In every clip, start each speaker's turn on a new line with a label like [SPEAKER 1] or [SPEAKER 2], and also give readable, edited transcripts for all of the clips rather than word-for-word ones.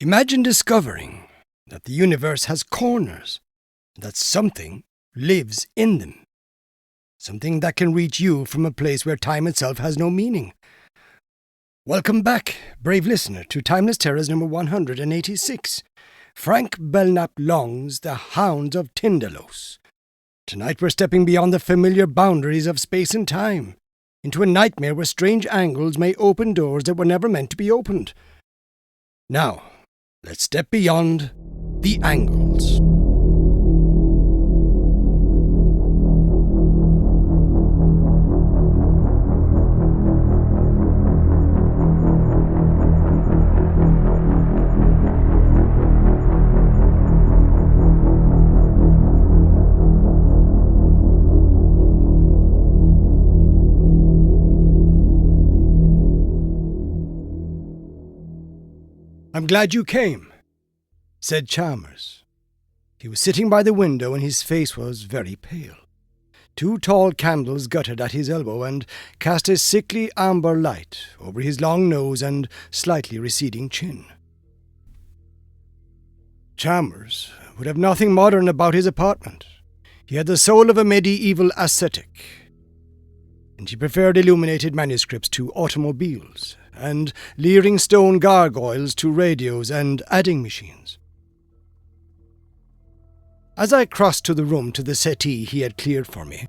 [SPEAKER 1] Imagine discovering that the universe has corners, and that something lives in them. Something that can reach you from a place where time itself has no meaning. Welcome back, brave listener, to Timeless Terrors number 186, Frank Belknap Long's The Hounds of Tindalos. Tonight we're stepping beyond the familiar boundaries of space and time, into a nightmare where strange angles may open doors that were never meant to be opened. Now, let's step beyond the angles. "I'm glad you came," said Chalmers. He was sitting by the window and his face was very pale. Two tall candles guttered at his elbow and cast a sickly amber light over his long nose and slightly receding chin. Chalmers would have nothing modern about his apartment. He had the soul of a medieval ascetic, and he preferred illuminated manuscripts to automobiles, and leering stone gargoyles to radios and adding machines. As I crossed to the room to the settee he had cleared for me,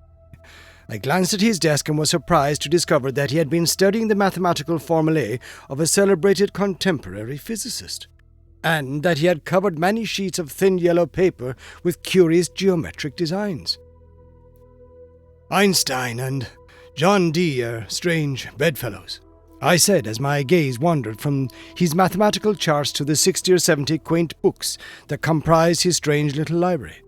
[SPEAKER 1] I glanced at his desk and was surprised to discover that he had been studying the mathematical formulae of a celebrated contemporary physicist, and that he had covered many sheets of thin yellow paper with curious geometric designs. "Einstein and John Dee are strange bedfellows," I said as my gaze wandered from his mathematical charts to the 60 or 70 quaint books that comprised his strange little library.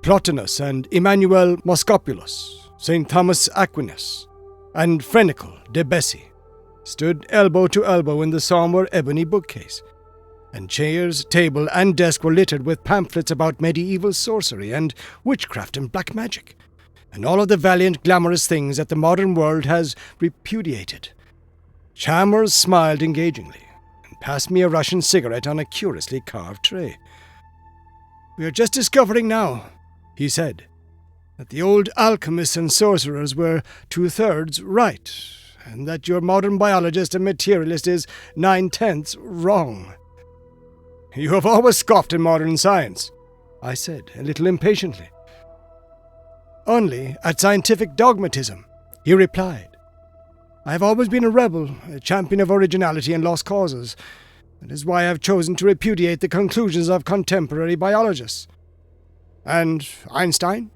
[SPEAKER 1] Plotinus and Emmanuel Moschopoulos, St. Thomas Aquinas, and Frenicle de Bessy stood elbow to elbow in the sombre ebony bookcase, and chairs, table, and desk were littered with pamphlets about medieval sorcery and witchcraft and black magic, and all of the valiant, glamorous things that the modern world has repudiated. Chalmers smiled engagingly and passed me a Russian cigarette on a curiously carved tray. "We are just discovering now," he said, "that the old alchemists and sorcerers were 2/3 right, and that your modern biologist and materialist is 9/10 wrong." "You have always scoffed at modern science," I said, a little impatiently. "Only at scientific dogmatism," he replied. "I have always been a rebel, a champion of originality and lost causes. That is why I have chosen to repudiate the conclusions of contemporary biologists." "And Einstein?"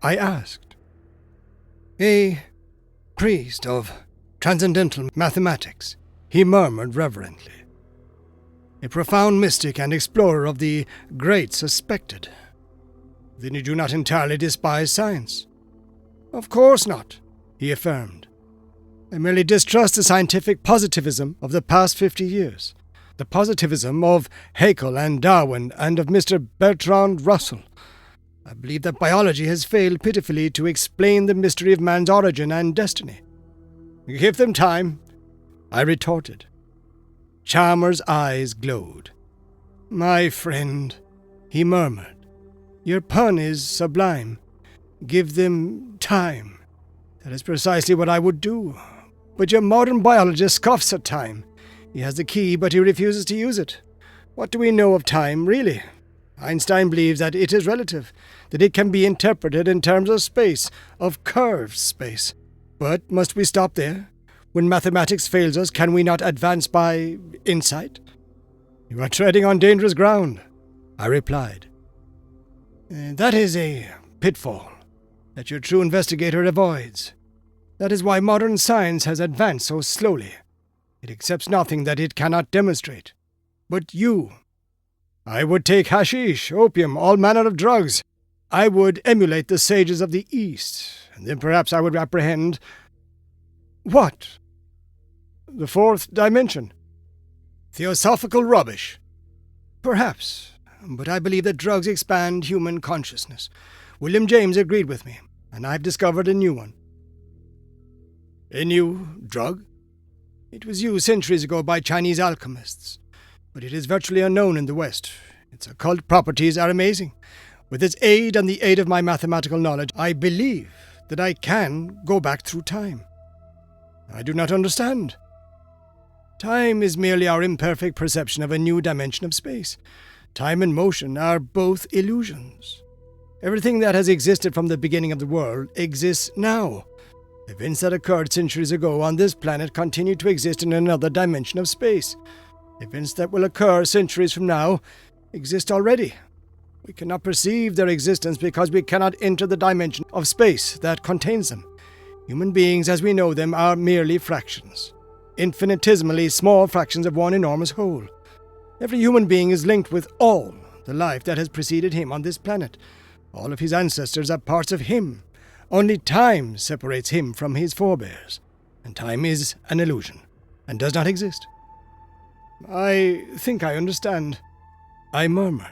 [SPEAKER 1] I asked. "A priest of transcendental mathematics," he murmured reverently. "A profound mystic and explorer of the great suspected." "Then you do not entirely despise science?" "Of course not," he affirmed. "I merely distrust the scientific positivism of the past 50 years, the positivism of Haeckel and Darwin and of Mr. Bertrand Russell. I believe that biology has failed pitifully to explain the mystery of man's origin and destiny." "Give them time," I retorted. Chalmers' eyes glowed. "My friend," he murmured, "your pun is sublime. Give them time. That is precisely what I would do. But your modern biologist scoffs at time. He has the key, but he refuses to use it. What do we know of time, really? Einstein believes that it is relative, that it can be interpreted in terms of space, of curved space. But must we stop there? When mathematics fails us, can we not advance by insight?" "You are treading on dangerous ground," I replied. "That is a pitfall that your true investigator avoids. That is why modern science has advanced so slowly. It accepts nothing that it cannot demonstrate. But you—" "I would take hashish, opium, all manner of drugs. I would emulate the sages of the East, and then perhaps I would apprehend—" "What?" "The fourth dimension." "Theosophical rubbish." "Perhaps, but I believe that drugs expand human consciousness. William James agreed with me, and I've discovered a new one." "A new drug?" "It was used centuries ago by Chinese alchemists. but it is virtually unknown in the West. Its occult properties are amazing. With its aid and the aid of my mathematical knowledge, I believe that I can go back through time. I do not understand. Time is merely our imperfect perception of a new dimension of space. Time and motion are both illusions. Everything that has existed from the beginning of the world exists now. Events that occurred centuries ago on this planet continue to exist in another dimension of space. Events that will occur centuries from now exist already. We cannot perceive their existence because we cannot enter the dimension of space that contains them. Human beings as we know them are merely fractions, infinitesimally small fractions of one enormous whole. Every human being is linked with all the life that has preceded him on this planet. All of his ancestors are parts of him. Only time separates him from his forebears, and time is an illusion, and does not exist. I think I understand, I murmured.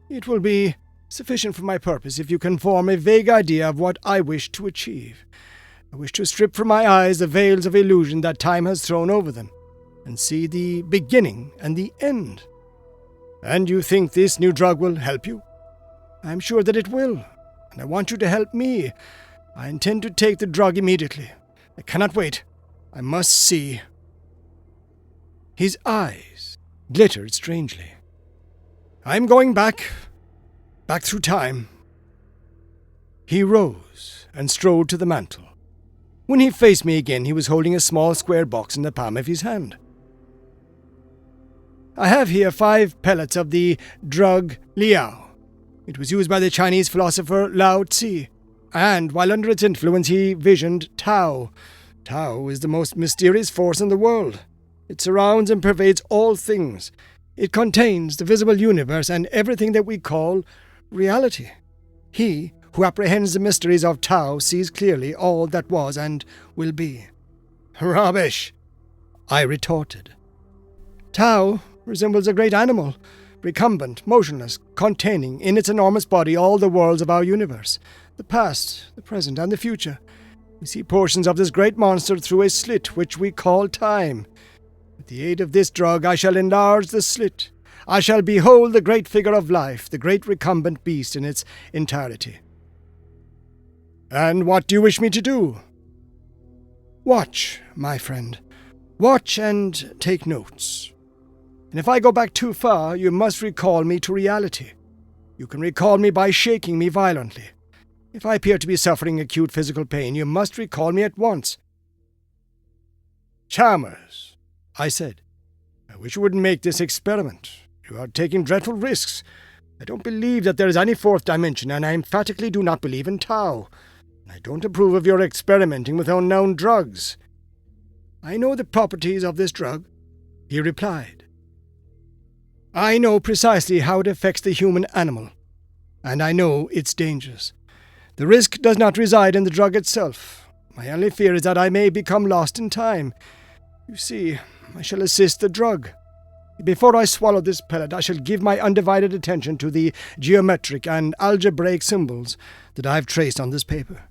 [SPEAKER 1] It will be sufficient for my purpose if you can form a vague idea of what I wish to achieve. I wish to strip from my eyes the veils of illusion that time has thrown over them, and see the beginning and the end. And you think this new drug will help you? I am sure that it will, and I want you to help me. I intend to take the drug immediately. I cannot wait. I must see. His eyes glittered strangely. I am going back through time. He rose and strode to the mantel. When he faced me again, he was holding a small square box in the palm of his hand. I have here 5 pellets of the drug Liao. It was used by the Chinese philosopher Lao Tzu, and while under its influence he visioned Tao. Tao is the most mysterious force in the world. It surrounds and pervades all things. It contains the visible universe and everything that we call reality. He who apprehends the mysteries of Tao sees clearly all that was and will be. Rubbish, I retorted. Tao resembles a great animal, recumbent, motionless, containing in its enormous body all the worlds of our universe, the past, the present, and the future. We see portions of this great monster through a slit which we call time. With the aid of this drug I shall enlarge the slit. I shall behold the great figure of life, the great recumbent beast in its entirety. And what do you wish me to do? Watch, my friend. Watch and take notes. And if I go back too far, you must recall me to reality. You can recall me by shaking me violently. If I appear to be suffering acute physical pain, you must recall me at once. Chalmers, I said, I wish you wouldn't make this experiment. You are taking dreadful risks. I don't believe that there is any 4th dimension, and I emphatically do not believe in Tao. I don't approve of your experimenting with unknown drugs. I know the properties of this drug, he replied. I know precisely how it affects the human animal, and I know its dangers. The risk does not reside in the drug itself. My only fear is that I may become lost in time. You see, I shall assist the drug. Before I swallow this pellet, I shall give my undivided attention to the geometric and algebraic symbols that I have traced on this paper.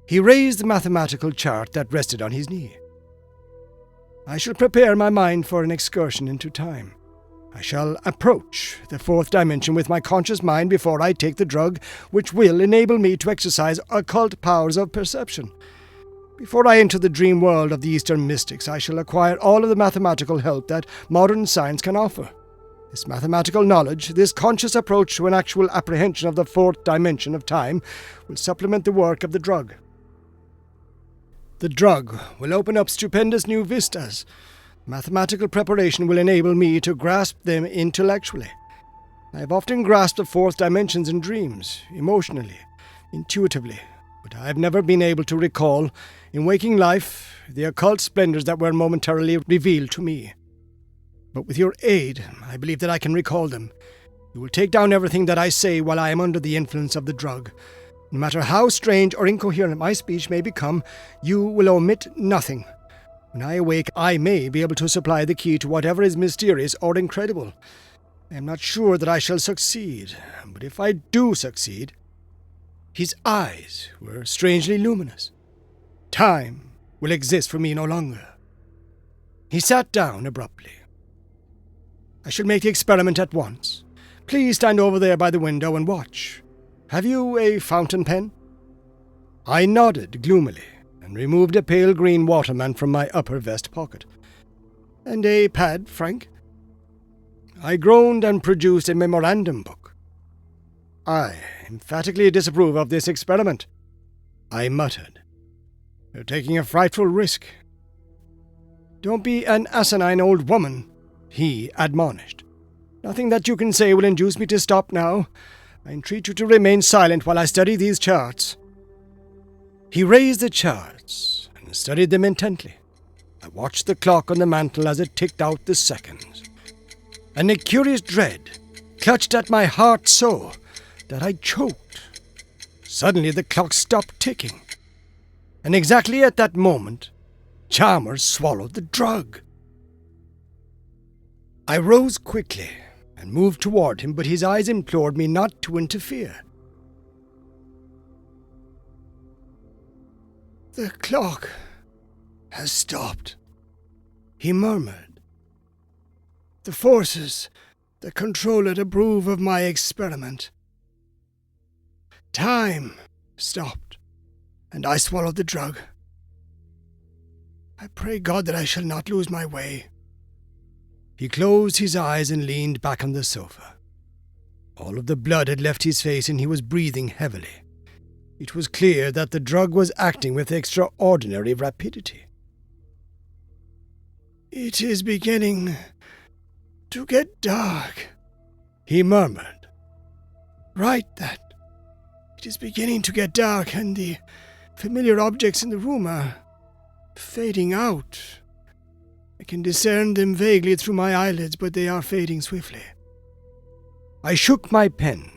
[SPEAKER 1] He raised the mathematical chart that rested on his knee. I shall prepare my mind for an excursion into time. I shall approach the 4th dimension with my conscious mind before I take the drug, which will enable me to exercise occult powers of perception. Before I enter the dream world of the Eastern mystics, I shall acquire all of the mathematical help that modern science can offer. This mathematical knowledge, this conscious approach to an actual apprehension of the 4th dimension of time, will supplement the work of the drug. The drug will open up stupendous new vistas. Mathematical preparation will enable me to grasp them intellectually. I have often grasped the 4th dimensions in dreams, emotionally, intuitively, but I have never been able to recall, in waking life, the occult splendors that were momentarily revealed to me. But with your aid, I believe that I can recall them. You will take down everything that I say while I am under the influence of the drug. No matter how strange or incoherent my speech may become, you will omit nothing. When I awake, I may be able to supply the key to whatever is mysterious or incredible. I am not sure that I shall succeed, but if I do succeed... His eyes were strangely luminous. Time will exist for me no longer. He sat down abruptly. I shall make the experiment at once. Please stand over there by the window and watch. Have you a fountain pen? I nodded gloomily and removed a pale green waterman from my upper vest pocket. And a pad, Frank? I groaned and produced a memorandum book. I emphatically disapprove of this experiment, I muttered. You're taking a frightful risk. Don't be an asinine old woman, he admonished. Nothing that you can say will induce me to stop now. I entreat you to remain silent while I study these charts. He raised the charts and studied them intently. I watched the clock on the mantel as it ticked out the seconds, and a curious dread clutched at my heart so that I choked. Suddenly the clock stopped ticking, and exactly at that moment, Chalmers swallowed the drug. I rose quickly and moved toward him, but his eyes implored me not to interfere. The clock has stopped, he murmured. The forces that control it approve of my experiment. Time stopped, and I swallowed the drug. I pray God that I shall not lose my way. He closed his eyes and leaned back on the sofa. All of the blood had left his face and he was breathing heavily. It was clear that the drug was acting with extraordinary rapidity. It is beginning to get dark, he murmured. Right, that. It is beginning to get dark and the familiar objects in the room are fading out. I can discern them vaguely through my eyelids, but they are fading swiftly. I shook my pen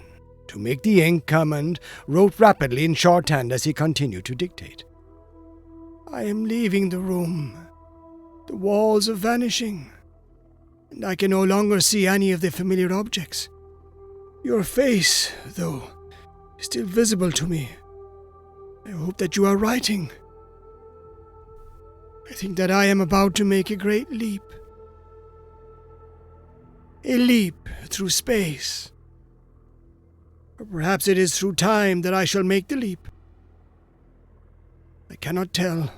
[SPEAKER 1] to make the ink come and wrote rapidly in shorthand as he continued to dictate. I am leaving the room. The walls are vanishing, and I can no longer see any of the familiar objects. Your face, though, is still visible to me. I hope that you are writing. I think that I am about to make a great leap. A leap through space. Or perhaps it is through time that I shall make the leap. I cannot tell.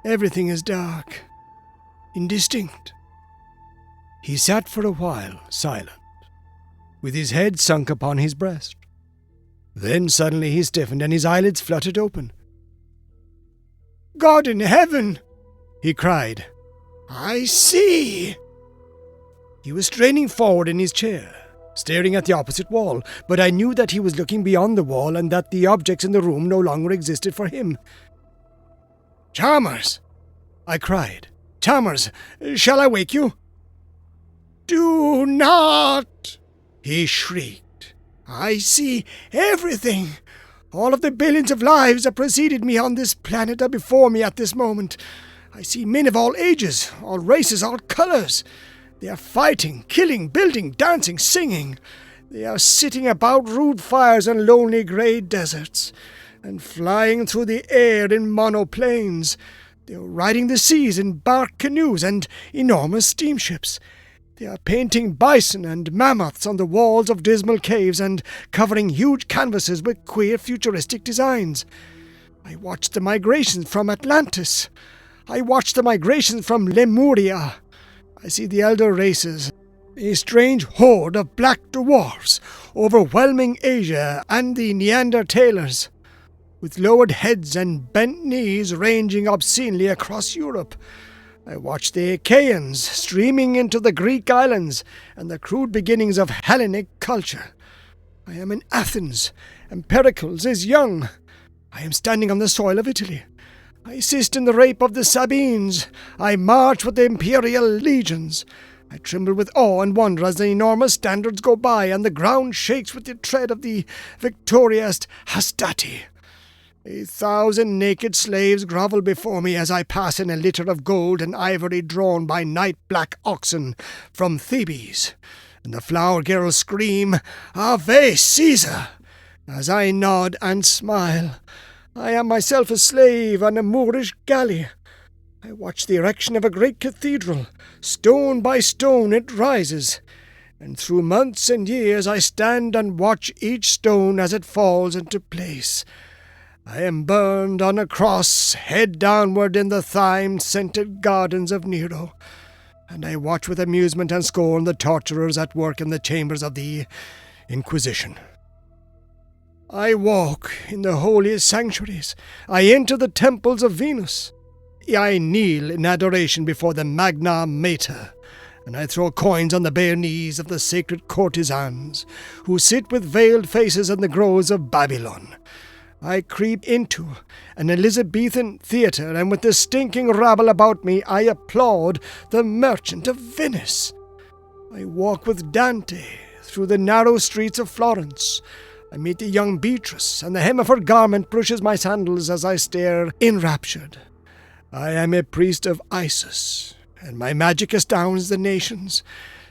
[SPEAKER 1] Everything is dark, indistinct. He sat for a while, silent, with his head sunk upon his breast. Then suddenly he stiffened and his eyelids fluttered open. God in heaven! He cried. I see! He was straining forward in his chair, staring at the opposite wall, but I knew that he was looking beyond the wall and that the objects in the room no longer existed for him. Chalmers! I cried. Chalmers, shall I wake you? Do not! He shrieked. I see everything. All of the billions of lives that preceded me on this planet are before me at this moment. I see men of all ages, all races, all colors. They are fighting, killing, building, dancing, singing. They are sitting about rude fires on lonely grey deserts, and flying through the air in monoplanes. They are riding the seas in bark canoes and enormous steamships. They are painting bison and mammoths on the walls of dismal caves and covering huge canvases with queer futuristic designs. I watched the migrations from Atlantis. I watched the migrations from Lemuria. I see the elder races, a strange horde of black dwarfs, overwhelming Asia and the Neanderthalers, with lowered heads and bent knees ranging obscenely across Europe. I watched the Achaeans streaming into the Greek islands and the crude beginnings of Hellenic culture. I am in Athens, and Pericles is young. I am standing on the soil of Italy. I assist in the rape of the Sabines. I march with the imperial legions. I tremble with awe and wonder as the enormous standards go by and the ground shakes with the tread of the victorious Hastati. 1,000 naked slaves grovel before me as I pass in a litter of gold and ivory drawn by night-black oxen from Thebes, and the flower girls scream, Ave Caesar! As I nod and smile, I am myself a slave on a Moorish galley. I watch the erection of a great cathedral. Stone by stone it rises, and through months and years I stand and watch each stone as it falls into place. I am burned on a cross, head downward in the thyme-scented gardens of Nero, and I watch with amusement and scorn the torturers at work in the chambers of the Inquisition. I walk in the holiest sanctuaries. I enter the temples of Venus. I kneel in adoration before the Magna Mater, and I throw coins on the bare knees of the sacred courtesans who sit with veiled faces in the groves of Babylon. I creep into an Elizabethan theatre, and with the stinking rabble about me, I applaud the Merchant of Venice. I walk with Dante through the narrow streets of Florence. I meet the young Beatrice, and the hem of her garment brushes my sandals as I stare enraptured. I am a priest of Isis, and my magic astounds the nations.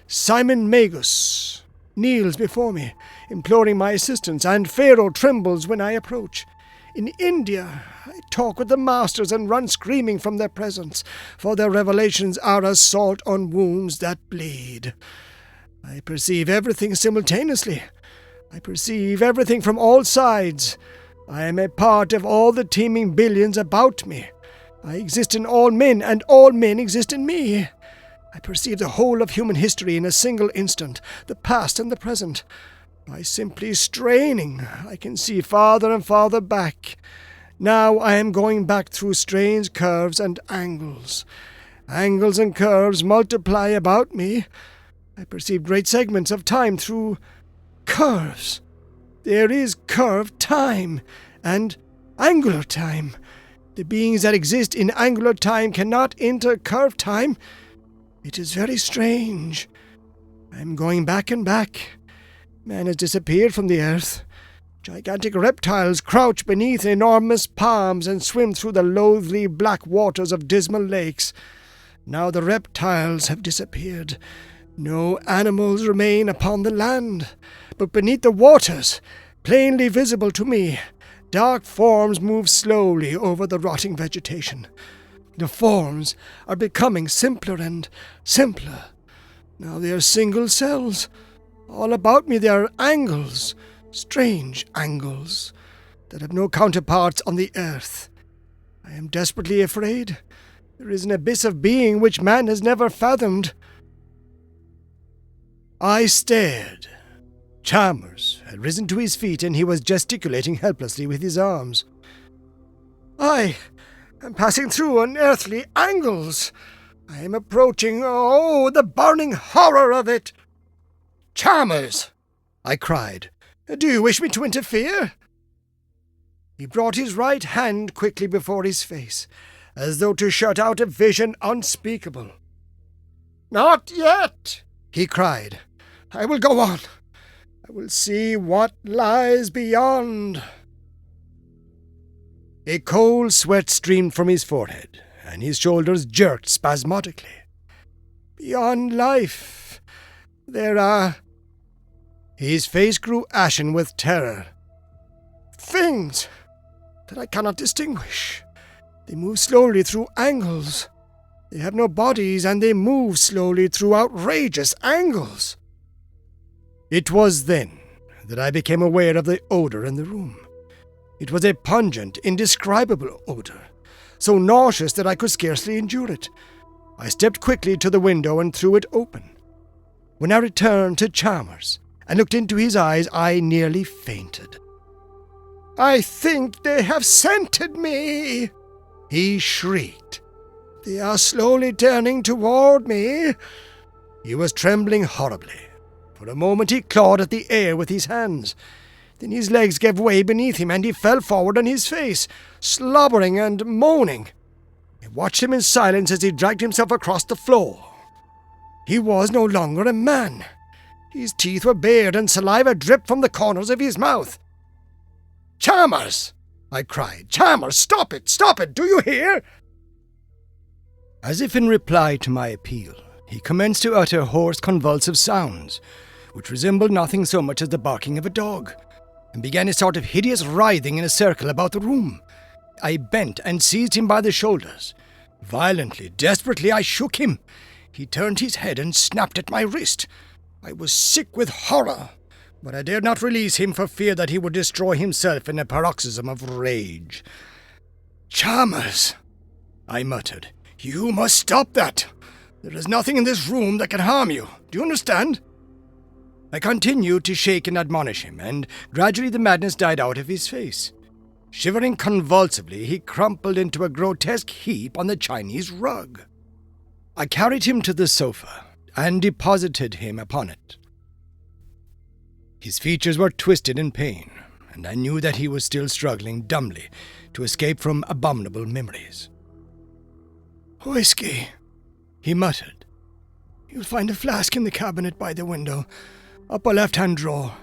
[SPEAKER 1] Simon Magus kneels before me, imploring my assistance, and Pharaoh trembles when I approach. In India, I talk with the masters and run screaming from their presence, for their revelations are as salt on wounds that bleed. I perceive everything simultaneously. I perceive everything from all sides. I am a part of all the teeming billions about me. I exist in all men, and all men exist in me. I perceive the whole of human history in a single instant, the past and the present. By simply straining, I can see farther and farther back. Now I am going back through strange curves and angles. Angles and curves multiply about me. I perceive great segments of time through curves. There is curved time and angular time. The beings that exist in angular time cannot enter curved time. It is very strange. I am going back and back. Man has disappeared from the earth. Gigantic reptiles crouch beneath enormous palms and swim through the loathly black waters of dismal lakes. Now the reptiles have disappeared. No animals remain upon the land, but beneath the waters, plainly visible to me, dark forms move slowly over the rotting vegetation. The forms are becoming simpler and simpler. Now they are single cells. All about me there are angles, strange angles, that have no counterparts on the earth. I am desperately afraid. There is an abyss of being which man has never fathomed. I stared. Chalmers had risen to his feet, and he was gesticulating helplessly with his arms. I am passing through unearthly angles. I am approaching, the burning horror of it. Chalmers, I cried, do you wish me to interfere? He brought his right hand quickly before his face, as though to shut out a vision unspeakable. Not yet, he cried. I will go on. I will see what lies beyond. A cold sweat streamed from his forehead, and his shoulders jerked spasmodically. Beyond life, there are... His face grew ashen with terror. Things that I cannot distinguish. They move slowly through angles. They have no bodies, and they move slowly through outrageous angles. It was then that I became aware of the odor in the room. It was a pungent, indescribable odor, so nauseous that I could scarcely endure it. I stepped quickly to the window and threw it open. When I returned to Chalmers and looked into his eyes, I nearly fainted. I think they have scented me, he shrieked. They are slowly turning toward me. He was trembling horribly. For a moment he clawed at the air with his hands. Then his legs gave way beneath him, and he fell forward on his face, slobbering and moaning. I watched him in silence as he dragged himself across the floor. He was no longer a man. His teeth were bared, and saliva dripped from the corners of his mouth. Chalmers! I cried. Chalmers, stop it! Stop it! Do you hear? As if in reply to my appeal, he commenced to utter hoarse, convulsive sounds, which resembled nothing so much as the barking of a dog, and began a sort of hideous writhing in a circle about the room. I bent and seized him by the shoulders. Violently, desperately, I shook him. He turned his head and snapped at my wrist. I was sick with horror, but I dared not release him for fear that he would destroy himself in a paroxysm of rage. "Chalmers," I muttered, "you must stop that. There is nothing in this room that can harm you. Do you understand?" I continued to shake and admonish him, and gradually the madness died out of his face. Shivering convulsively, he crumpled into a grotesque heap on the Chinese rug. I carried him to the sofa and deposited him upon it. His features were twisted in pain, and I knew that he was still struggling dumbly to escape from abominable memories. "Whiskey," he muttered. "You'll find a flask in the cabinet by the window, upper left-hand drawer."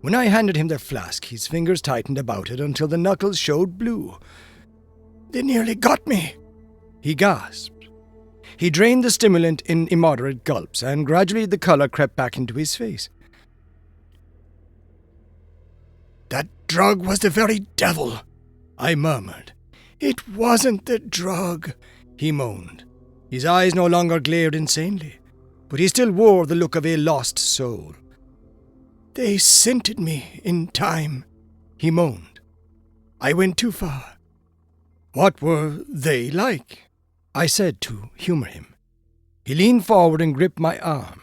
[SPEAKER 1] When I handed him the flask, his fingers tightened about it until the knuckles showed blue. "They nearly got me," he gasped. He drained the stimulant in immoderate gulps, and gradually the color crept back into his face. "That drug was the very devil," I murmured. "It wasn't the drug," he moaned. His eyes no longer glared insanely, but he still wore the look of a lost soul. "They scented me in time," he moaned. "I went too far." "What were they like?" I said to humor him. He leaned forward and gripped my arm.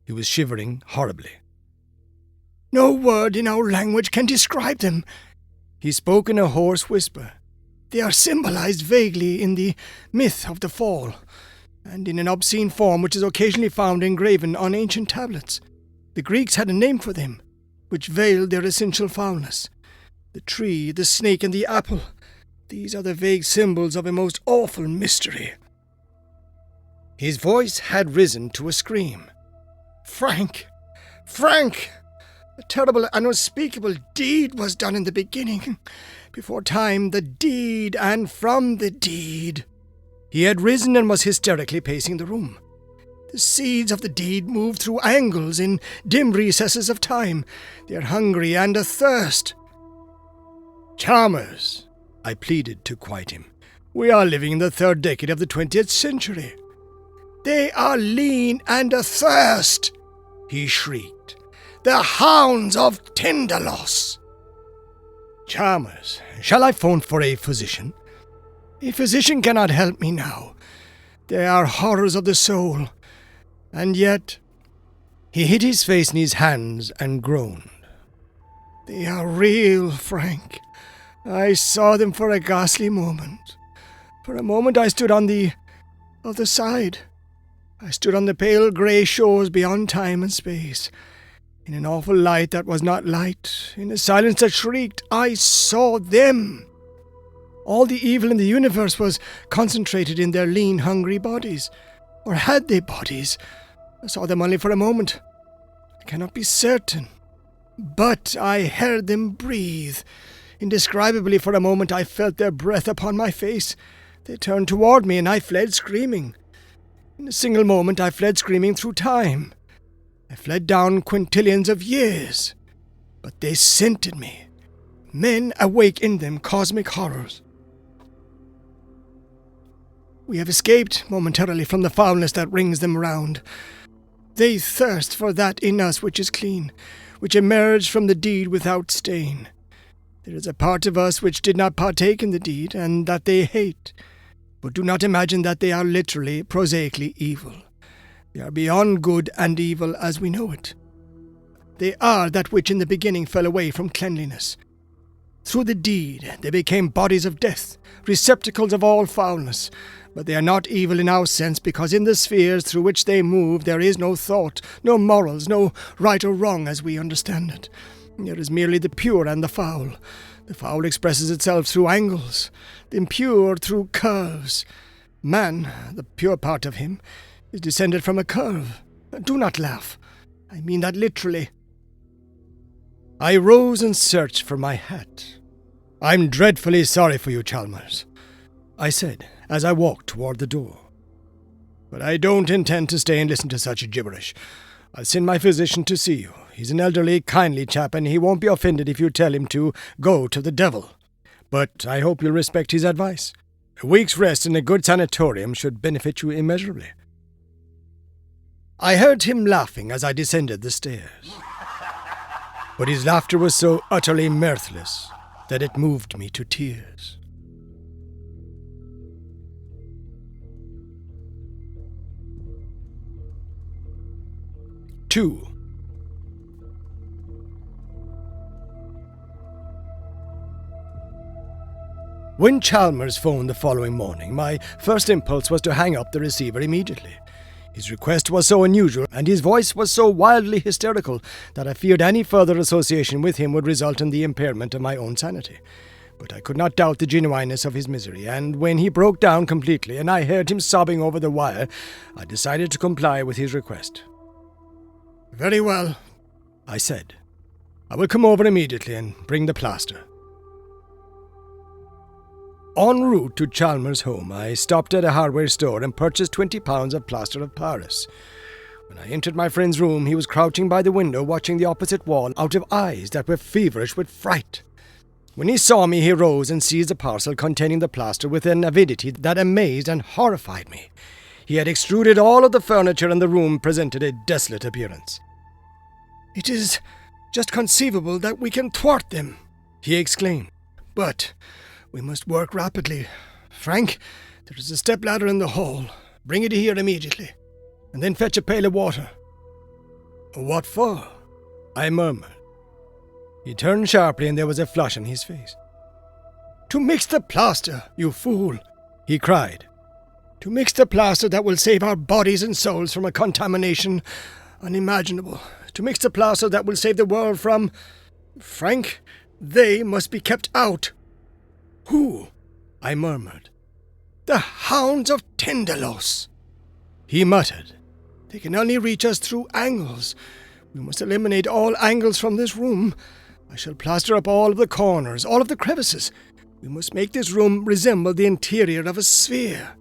[SPEAKER 1] He was shivering horribly. "No word in our language can describe them," he spoke in a hoarse whisper. "They are symbolized vaguely in the myth of the fall, and in an obscene form which is occasionally found engraven on ancient tablets. The Greeks had a name for them, which veiled their essential foulness. The tree, the snake, and the apple, these are the vague symbols of a most awful mystery." His voice had risen to a scream. "Frank! Frank! A terrible and unspeakable deed was done in the beginning. Before time, the deed, and from the deed." He had risen and was hysterically pacing the room. "The seeds of the deed move through angles in dim recesses of time. They are hungry and athirst." "Chalmers," I pleaded to quiet him, "we are living in the third decade of the 20th century. "They are lean and athirst," he shrieked. "The Hounds of Tindalos." "Chalmers, shall I phone for a physician?" "A physician cannot help me now. They are horrors of the soul. And yet—" He hid his face in his hands and groaned. "They are real, Frank. I saw them for a ghastly moment. For a moment I stood on the other side. I stood on the pale grey shores beyond time and space. In an awful light that was not light, in a silence that shrieked, I saw them. All the evil in the universe was concentrated in their lean, hungry bodies. Or had they bodies? I saw them only for a moment. I cannot be certain. But I heard them breathe. Indescribably for a moment I felt their breath upon my face. They turned toward me and I fled screaming. In a single moment I fled screaming through time. I fled down quintillions of years. But they scented me. Men awake in them cosmic horrors. We have escaped momentarily from the foulness that rings them round. They thirst for that in us which is clean, which emerged from the deed without stain. There is a part of us which did not partake in the deed, and that they hate. But do not imagine that they are literally, prosaically evil. They are beyond good and evil as we know it. They are that which in the beginning fell away from cleanliness. Through the deed they became bodies of death, receptacles of all foulness. But they are not evil in our sense, because in the spheres through which they move there is no thought, no morals, no right or wrong as we understand it. There is merely the pure and the foul. The foul expresses itself through angles, the impure through curves. Man, the pure part of him, is descended from a curve. Do not laugh. I mean that literally. I rose and searched for my hat. "I'm dreadfully sorry for you, Chalmers," I said, as I walked toward the door. "But I don't intend to stay and listen to such gibberish. I'll send my physician to see you. He's an elderly, kindly chap, and he won't be offended if you tell him to go to the devil. But I hope you'll respect his advice. A week's rest in a good sanatorium should benefit you immeasurably. I heard him laughing as I descended the stairs, but his laughter was so utterly mirthless that it moved me to tears. Two. When Chalmers phoned the following morning, my first impulse was to hang up the receiver immediately. His request was so unusual, and his voice was so wildly hysterical, that I feared any further association with him would result in the impairment of my own sanity. But I could not doubt the genuineness of his misery, and when he broke down completely and I heard him sobbing over the wire, I decided to comply with his request. "Very well," I said. "I will come over immediately and bring the plaster." En route to Chalmers' home, I stopped at a hardware store and purchased 20 pounds of plaster of Paris. When I entered my friend's room, he was crouching by the window watching the opposite wall out of eyes that were feverish with fright. When he saw me, he rose and seized a parcel containing the plaster with an avidity that amazed and horrified me. He had extruded all of the furniture, and the room presented a desolate appearance. "It is just conceivable that we can thwart them," he exclaimed. "But we must work rapidly. Frank, there is a stepladder in the hall. Bring it here immediately, and then fetch a pail of water." "What for?" I murmured. He turned sharply, and there was a flush on his face. "To mix the plaster, you fool," he cried. "To mix the plaster that will save our bodies and souls from a contamination unimaginable. To mix the plaster that will save the world from... Frank, they must be kept out." "Who?" I murmured. "The Hounds of Tindalos," he muttered. "They can only reach us through angles. We must eliminate all angles from this room. I shall plaster up all of the corners, all of the crevices. We must make this room resemble the interior of a sphere."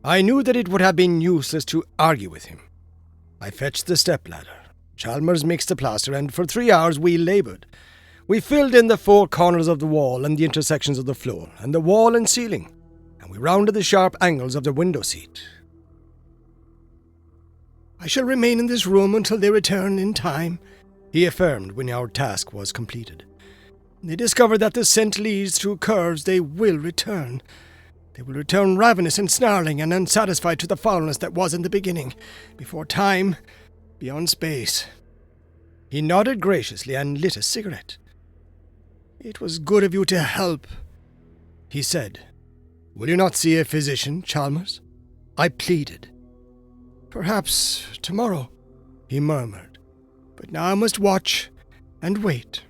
[SPEAKER 1] I knew that it would have been useless to argue with him. I fetched the stepladder. Chalmers mixed the plaster, and for 3 hours we laboured. We filled in the 4 corners of the wall and the intersections of the floor, and the wall and ceiling, and we rounded the sharp angles of the window seat. "I shall remain in this room until they return in time," he affirmed when our task was completed. "They discover that the scent leads through curves, they will return. They will return ravenous and snarling and unsatisfied to the foulness that was in the beginning, before time, beyond space." He nodded graciously and lit a cigarette. "It was good of you to help," he said. "Will you not see a physician, Chalmers?" I pleaded. "Perhaps tomorrow," he murmured. "But now I must watch and wait."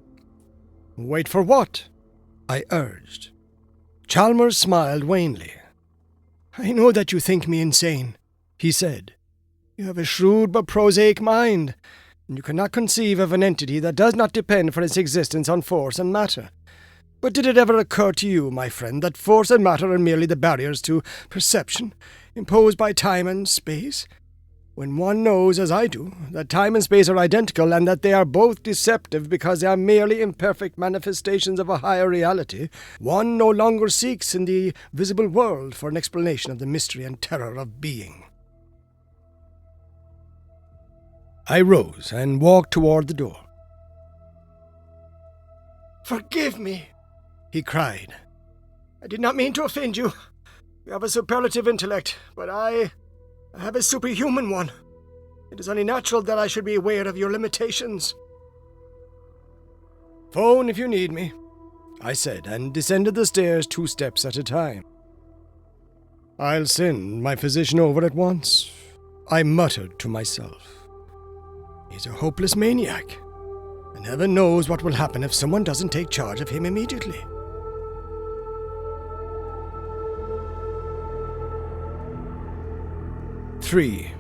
[SPEAKER 1] "Wait for what?" I urged. Chalmers smiled wanly. "I know that you think me insane," he said. "You have a shrewd but prosaic mind, and you cannot conceive of an entity that does not depend for its existence on force and matter. But did it ever occur to you, my friend, that force and matter are merely the barriers to perception, imposed by time and space? When one knows, as I do, that time and space are identical and that they are both deceptive because they are merely imperfect manifestations of a higher reality, one no longer seeks in the visible world for an explanation of the mystery and terror of being." I rose and walked toward the door. "Forgive me," he cried. "I did not mean to offend you. You have a superlative intellect, but I have a superhuman one. It is only natural that I should be aware of your limitations." "Phone if you need me," I said, and descended the stairs 2 steps at a time. "I'll send my physician over at once," I muttered to myself. "He's a hopeless maniac, and heaven knows what will happen if someone doesn't take charge of him immediately." Three.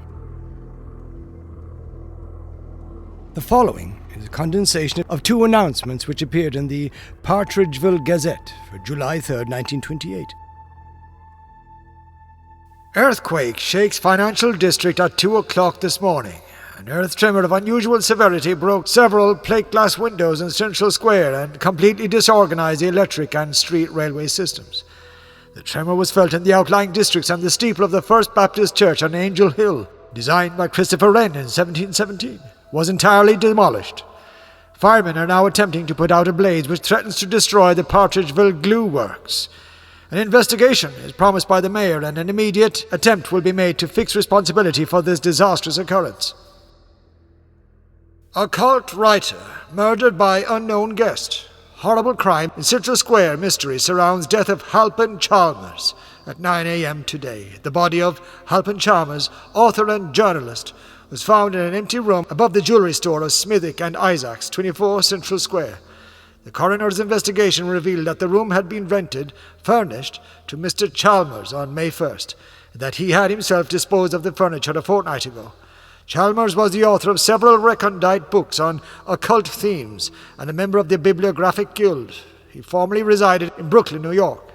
[SPEAKER 1] The following is a condensation of 2 announcements which appeared in the Partridgeville Gazette for July 3, 1928. "Earthquake shakes financial district at 2 o'clock this morning. An earth tremor of unusual severity broke several plate glass windows in Central Square and completely disorganized the electric and street railway systems.
[SPEAKER 2] The tremor was felt in the outlying districts, and the steeple of the First Baptist Church on Angel Hill, designed by Christopher Wren in 1717, was entirely demolished. Firemen are now attempting to put out a blaze which threatens to destroy the Partridgeville glue works. An investigation is promised by the mayor, and an immediate attempt will be made to fix responsibility for this disastrous occurrence. Occult writer murdered by unknown guest. Horrible crime in Central Square mystery surrounds death of Halpin Chalmers at 9 a.m. today. The body of Halpin Chalmers, author and journalist, was found in an empty room above the jewelry store of Smithick and Isaacs, 24 Central Square. The coroner's investigation revealed that the room had been furnished to Mr. Chalmers on May 1st, and that he had himself disposed of the furniture a fortnight ago. Chalmers was the author of several recondite books on occult themes and a member of the Bibliographic Guild. He formerly resided in Brooklyn, New York.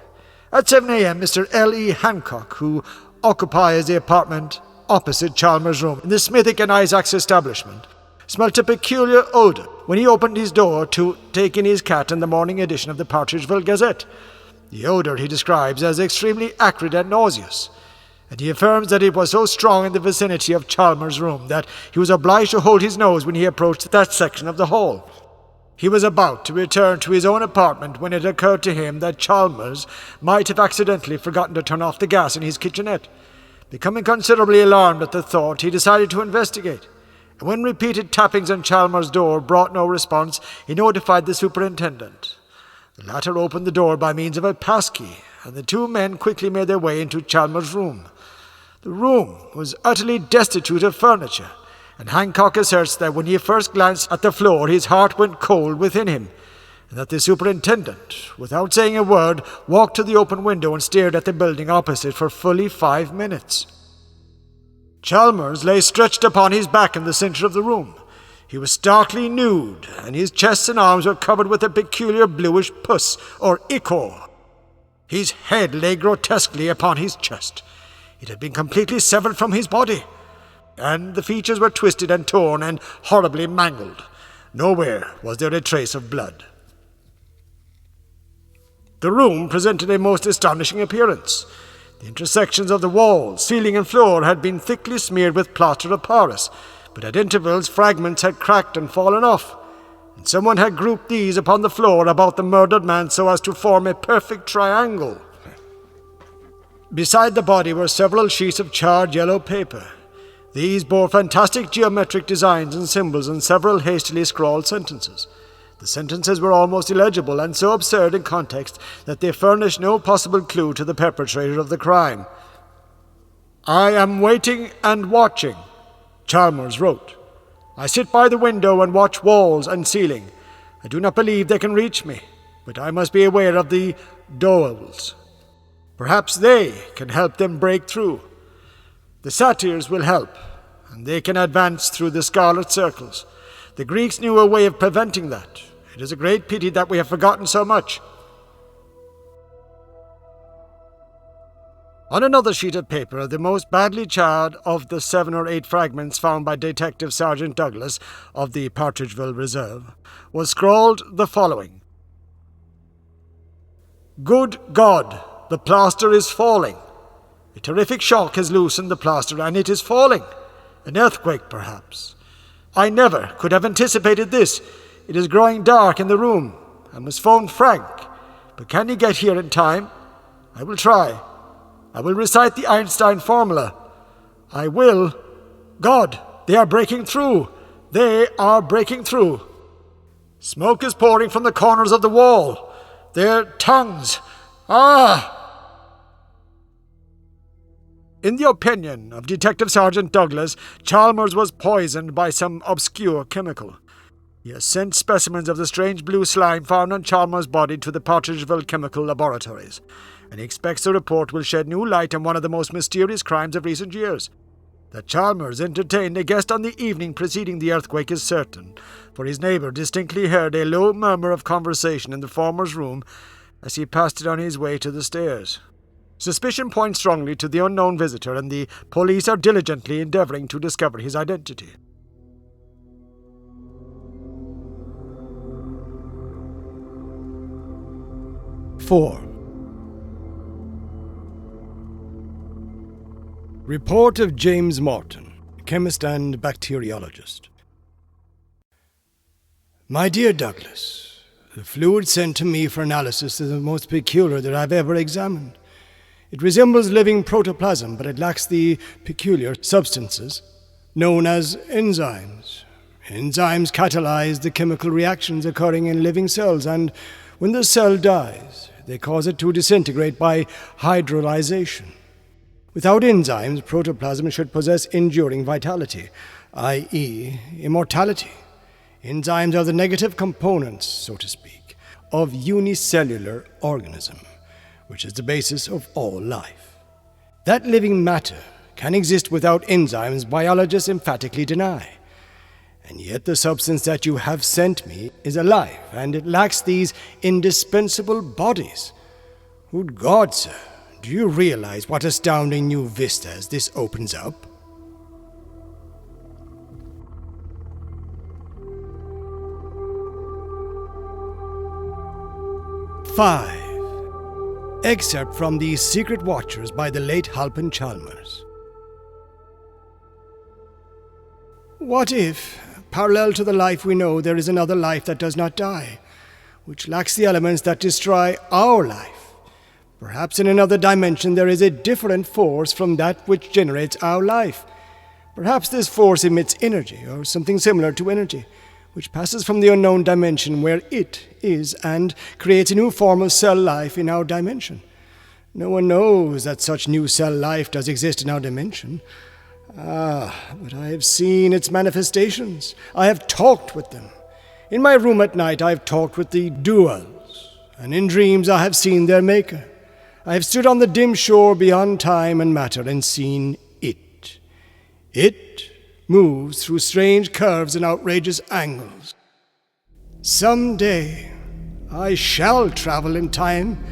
[SPEAKER 2] At 7 a.m., Mr. L.E. Hancock, who occupies the apartment opposite Chalmers' room in the Smithick and Isaacs establishment, smelt a peculiar odor when he opened his door to take in his cat in the morning edition of the Partridgeville Gazette. The odor he describes as extremely acrid and nauseous, and he affirms that it was so strong in the vicinity of Chalmers' room that he was obliged to hold his nose when he approached that section of the hall. He was about to return to his own apartment when it occurred to him that Chalmers might have accidentally forgotten to turn off the gas in his kitchenette. Becoming considerably alarmed at the thought, he decided to investigate. And when repeated tappings on Chalmers' door brought no response, he notified the superintendent. The latter opened the door by means of a passkey, and the two men quickly made their way into Chalmers' room. The room was utterly destitute of furniture, and Hancock asserts that when he first glanced at the floor, his heart went cold within him, and that the superintendent, without saying a word, walked to the open window and stared at the building opposite for fully 5 minutes. Chalmers lay stretched upon his back in the center of the room. He was starkly nude, and his chest and arms were covered with a peculiar bluish pus, or ichor. His head lay grotesquely upon his chest. It had been completely severed from his body, and the features were twisted and torn and horribly mangled. Nowhere was there a trace of blood. The room presented a most astonishing appearance. The intersections of the walls, ceiling, and floor had been thickly smeared with plaster of Paris, but at intervals fragments had cracked and fallen off, and someone had grouped these upon the floor about the murdered man so as to form a perfect triangle. Beside the body were several sheets of charred yellow paper. These bore fantastic geometric designs and symbols and several hastily scrawled sentences. The sentences were almost illegible and so absurd in context that they furnished no possible clue to the perpetrator of the crime. "I am waiting and watching," Chalmers wrote. "I sit by the window and watch walls and ceiling. I do not believe they can reach me, but I must be aware of the doors. Perhaps they can help them break through. The satyrs will help, and they can advance through the scarlet circles. The Greeks knew a way of preventing that. It is a great pity that we have forgotten so much." On another sheet of paper, the most badly charred of the 7 or 8 fragments found by Detective Sergeant Douglas of the Partridgeville Reserve, was scrawled the following: "Good God, the plaster is falling. A terrific shock has loosened the plaster, and it is falling. An earthquake, perhaps. I never could have anticipated this. It is growing dark in the room. I must phone Frank. But can he get here in time? I will try. I will recite the Einstein formula. I will. God, they are breaking through. They are breaking through. Smoke is pouring from the corners of the wall. Their tongues. Ah!" In the opinion of Detective Sergeant Douglas, Chalmers was poisoned by some obscure chemical. He has sent specimens of the strange blue slime found on Chalmers' body to the Partridgeville Chemical Laboratories, and he expects the report will shed new light on one of the most mysterious crimes of recent years. That Chalmers entertained a guest on the evening preceding the earthquake is certain, for his neighbour distinctly heard a low murmur of conversation in the former's room as he passed it on his way to the stairs. Suspicion points strongly to the unknown visitor, and the police are diligently endeavouring to discover his identity.
[SPEAKER 1] "4. Report of James Morton, chemist and bacteriologist. My dear Douglas, the fluid sent to me for analysis is the most peculiar that I've ever examined. It resembles living protoplasm, but it lacks the peculiar substances known as enzymes. Enzymes catalyze the chemical reactions occurring in living cells, and when the cell dies, they cause it to disintegrate by hydrolyzation. Without enzymes, protoplasm should possess enduring vitality, i.e., immortality. Enzymes are the negative components, so to speak, of unicellular organism, which is the basis of all life. That living matter can exist without enzymes, biologists emphatically deny. And yet the substance that you have sent me is alive, and it lacks these indispensable bodies. Good God, sir, do you realize what astounding new vistas this opens up? Five. Excerpt from The Secret Watchers by the late Halpin Chalmers. What if, parallel to the life we know, there is another life that does not die, which lacks the elements that destroy our life? Perhaps in another dimension there is a different force from that which generates our life. Perhaps this force emits energy, or something similar to energy, which passes from the unknown dimension where it is and creates a new form of cell life in our dimension. No one knows that such new cell life does exist in our dimension. But I have seen its manifestations. I have talked with them. In my room at night I have talked with the duals, and in dreams I have seen their maker. I have stood on the dim shore beyond time and matter and seen it. It moves through strange curves and outrageous angles. Some day I shall travel in time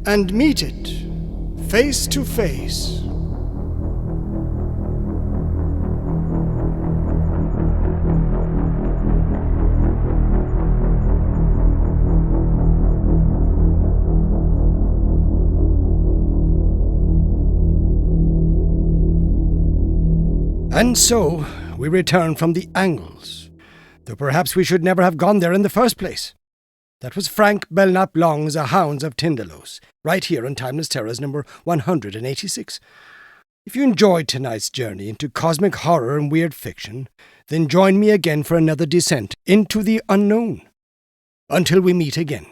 [SPEAKER 1] and meet it, face to face. And so we return from the angles, though perhaps we should never have gone there in the first place. That was Frank Belknap Long's The Hounds of Tindalos, right here on Timeless Terrors number 186. If you enjoyed tonight's journey into cosmic horror and weird fiction, then join me again for another descent into the unknown. Until we meet again.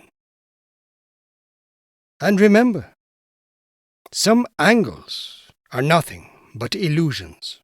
[SPEAKER 1] And remember, some angles are nothing but illusions.